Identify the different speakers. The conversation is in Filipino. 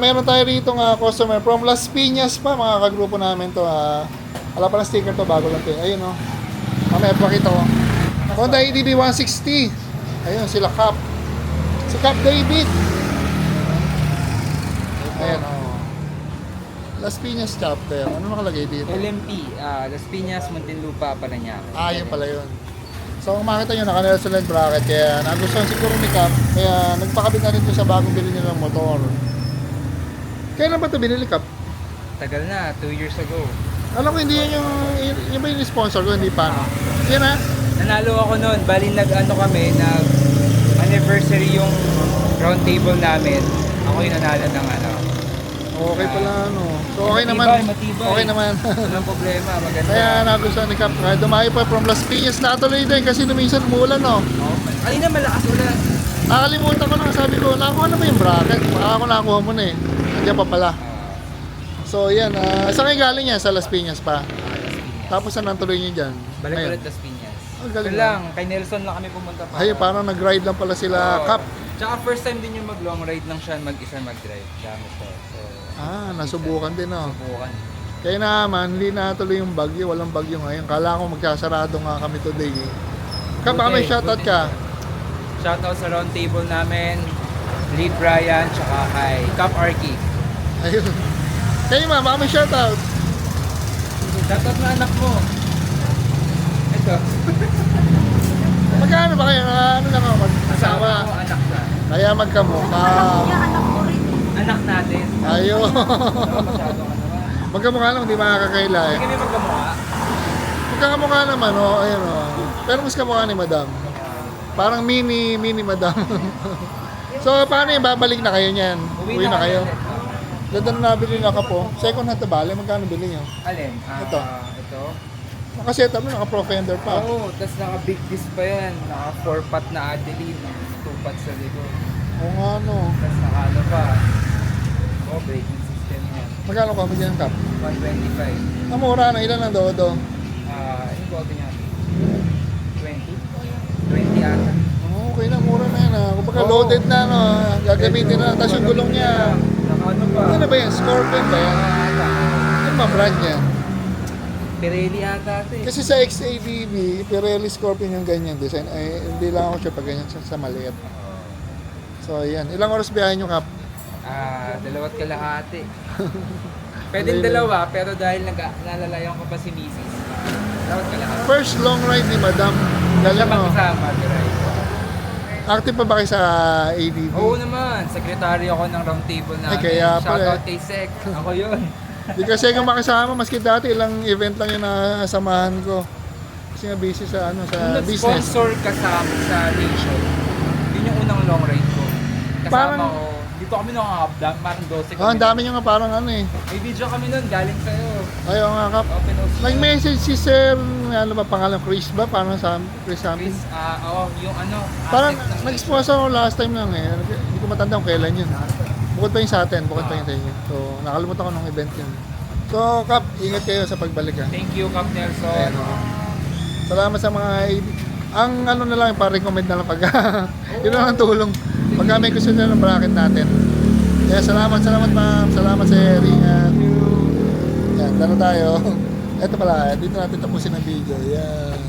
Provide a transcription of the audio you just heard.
Speaker 1: meron tayo rito nga customer from Las Piñas pa, mga kagrupo namin to. Wala pa ng sticker to, bago lang to. Ayun oh. Mamaya pakita ko. Honda ADB 160. Ayun, sila Cap. Si Cap David. Ayan oh. Las Piñas chapter. Ano nakalagay dito?
Speaker 2: LMP, Las Piñas, Muntinlupa, Parañaque.
Speaker 1: Yun pala yun. So kung makita nyo, naka-Nelson Line bracket. Kaya nagustuhan siguro ni Cap. Kaya nagpakabit na rin ito sa bagong bilhin nilang motor. Kailan ba ito binili, Cap?
Speaker 2: Tagal na, 2 years ago.
Speaker 1: Alam ko hindi yan yung ba yung sponsor ko, hindi pa. Yan ha?
Speaker 2: Nanalo ako noon, bali nag-ano kami, nag-anniversary yung round table namin. Ako yung nanalo ng ano.
Speaker 1: Okay pala ano. So okay naman.
Speaker 2: Matibay.
Speaker 1: Okay naman.
Speaker 2: Walang problema, maganda.
Speaker 1: Kaya nagustuhan ni Cap. Kahit dumayo pa from Las Piñas, natuloy din kasi lumisan umulan no.
Speaker 2: Kanina malakas ulan.
Speaker 1: Nakalimutan ko na, sabi ko, nakuha na ba yung bracket? Baka ako nakuha mo na eh. Nandiyan pa pala. So yan, saan kayo galing yan? Sa Las Piñas pa. Tapos saan ang tuloy niyo dyan?
Speaker 2: Balik
Speaker 1: Ngayon?
Speaker 2: ulit Las Piñas.
Speaker 1: Galing
Speaker 2: Ito lang, kay Nelson lang kami pumunta pa.
Speaker 1: Ay, parang nag-ride lang pala sila, Cap.
Speaker 2: Tsaka first time din yung mag-long ride lang siya, mag-isa mag-drive. Dami ko. So,
Speaker 1: Nasubukan din oh.
Speaker 2: subukan.
Speaker 1: Kaya naman, hindi natuloy yung bagyo. Walang bagyo ngayon. Kala ko magsasarado nga kami today eh. Cap, baka may shoutout ka.
Speaker 2: Shoutout sa round table namin, Lead Brian, tsaka kay Cap Arky.
Speaker 1: Ayun. Kayo ma, baka may shoutout.
Speaker 2: Shoutout na anak mo. Ito.
Speaker 1: Magkano ba kayo? Ano lang ako?
Speaker 2: Asawa
Speaker 1: Asawa.
Speaker 2: ko, anak na.
Speaker 1: Kaya magkamukha.
Speaker 2: Anak natin.
Speaker 1: Ayun.
Speaker 2: Masyado ka naman.
Speaker 1: Magkamukha lang, hindi makakakaila eh.
Speaker 2: Hindi kami magkamukha.
Speaker 1: Magkakamukha naman, oh. Ayun, oh. Pero mas kamukha ni Madam. Parang mini Madam. So, paano yung babalik na kayo niyan? Uwi na kayo? Ganda na nabili na ka po. Second hand na bale, magkano bili niyo?
Speaker 2: Alin?
Speaker 1: Ito.
Speaker 2: Ito.
Speaker 1: Nakaset up mo, naka-pro fender pa.
Speaker 2: Oo, tas naka-big disc pa yan. Naka-4-pot na Adeline. 2-pot sa likod.
Speaker 1: Oo nga, no.
Speaker 2: Tas naka-ano pa. Braking system yan.
Speaker 1: Magkano ka mo dyan, Cap?
Speaker 2: 125.
Speaker 1: Ang mura na, ilan ang dodo?
Speaker 2: Ano ba niya? 20? 20 ata.
Speaker 1: Okay na, mura na yan ah. Kumbaga loaded na, no. Gagamitin na. Tapos yung gulong niya.
Speaker 2: Naka-ano pa?
Speaker 1: Ano ba yan? Scorpion ba yan? Ano ba brand niya?
Speaker 2: Pirelli ata ito eh.
Speaker 1: Kasi sa XADV, Pirelli Scorpion yung ganyan design. Ay, hindi lang ako siya pag ganyan sa maliit. So, ayan. Ilang oras biyahe nyo, Cap?
Speaker 2: Dalawat kalahati. Pwedeng dalawa, pero dahil nalalayan ko pa si Mrs. Dalawat kalahati.
Speaker 1: First long ride ni Madam.
Speaker 2: Siya
Speaker 1: Galing mo.
Speaker 2: magkasama, right?
Speaker 1: Active pa ba kayo sa ADV?
Speaker 2: Oo naman, sekretary ako ng round table namin.
Speaker 1: Ay, kaya pala
Speaker 2: Shoutout kay Sec. Ako yun.
Speaker 1: Di kasi ako makasama, maski dati ilang event lang yung nasamahan ko. Kasi nga busy sa ano sa
Speaker 2: Yung
Speaker 1: business.
Speaker 2: sponsor kasama sa Nation, yun yung unang long ride ko. Kasama
Speaker 1: Parang-
Speaker 2: ko, dito kami nakakabdam, parang 12 kami.
Speaker 1: Ang dami nyo nga parang ano eh.
Speaker 2: May video kami nun, galing sa'yo.
Speaker 1: Ayaw nga, Cap.
Speaker 2: Open house.
Speaker 1: Nag-message si Sir, ano ba pangalan, Chris ba? Parang sa Chris something.
Speaker 2: Chris, yung ano,
Speaker 1: Parang
Speaker 2: asset ng
Speaker 1: nag-sponsor ko last time lang eh. Hindi ko matanda kung kailan yun. Bukod pa yung sa atin, bukod pa yung sa inyo. So, nakalimutan ko ng event yun. So, Cap, ingat kayo sa pagbalik ha.
Speaker 2: Thank you, Cap Nelson.
Speaker 1: Ayan, oh. Salamat sa mga ang ano na lang, pa-recommend na lang pag yun lang ang tulong. Pagka may gusto nyo ng bracket natin. Kaya salamat ma'am. Salamat sir. Ingat. Yan, dalo tayo. Ito pala, dito natin tapusin ang video. Yan.